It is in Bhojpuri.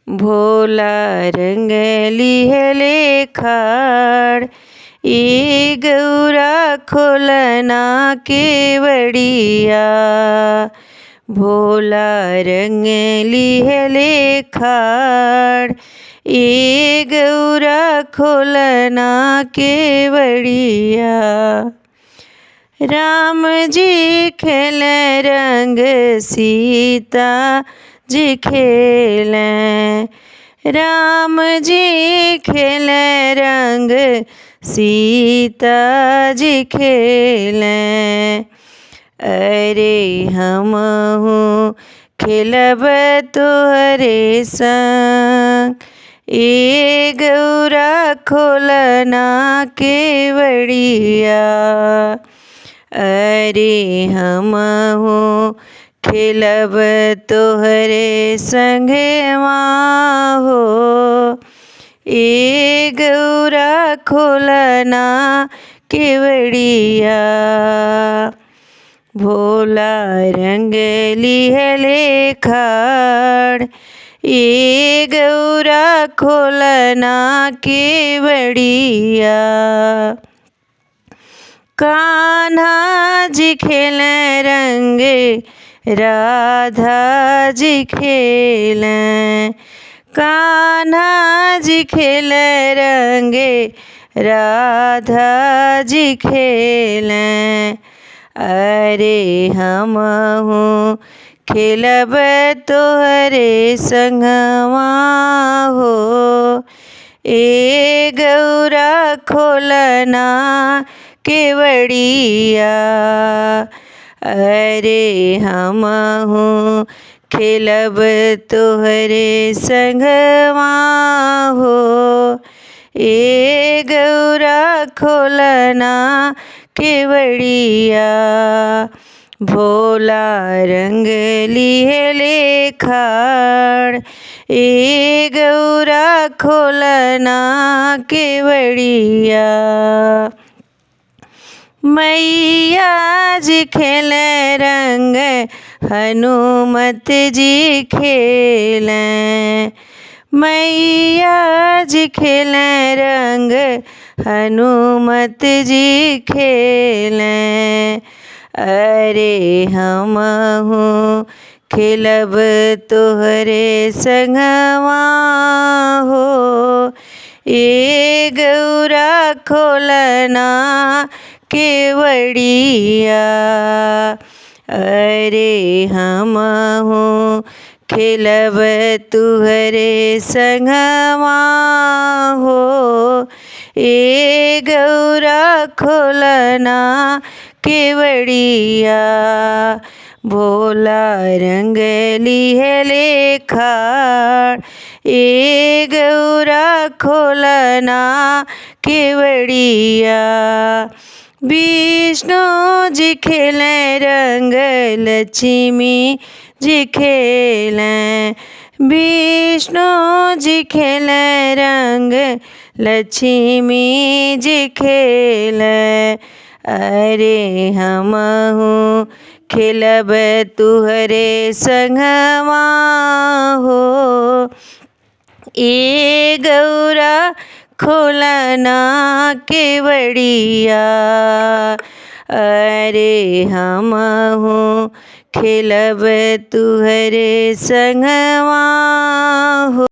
भोला रंग लिहले खाड़ ए गौरा खोलना केवड़िया। भोला रंग लिहले खाड़ ए गौरा खोलना केवड़िया। राम जी खेल रंग सीता जी खेलें। राम जी खेल रंग सीता जी खेलें। अरे हमहू खेलब तोहरे संग ए गौरा खोलना केवड़िया। अरे हमहू खेलब तोहरे संगवा हो ए गौरा खोलना केवड़िया। भोला रंग लिहले खाड़ ए गौरा खोलना केवड़िया। कान्हा जी खेल रंग राधा जी खेलें। कान्हा जी खेल रंग राधा जी खेलें। अरे हमहू खेलब तोहरे संगवा हो ए गौरा खोलना केवड़िया। अरे हमहू खेलब तोहरे संगवा हो ए गौरा खोलना केवड़िया। भोला रंग लिहले खाड़ ए गौरा खोलना केवड़िया। मैया जी खेल रंग हनुमत जी खेलें। मैया जी खेल रंग हनुमत जी खेलें। अरे हमहू खेलब तोहरे संगवा हो ए गौरा खोलना केवड़िया। अरे हमहू खेलब तुहरे संगवा हो ए गौरा खोलना केवड़िया। भोला रंग लिहले खाड़ ए गौरा खोलना केवड़िया। विष्णु जी खेल रंग लक्ष्मी जी खेलें। विष्णु जी खेल रंग लक्ष्मी जी खेलें। अरे हमहू खेलब तुहरे संगवा हो ए गौरा खोलना केवड़िया। अरे हमहू खेलब तुहरे संगवा हो।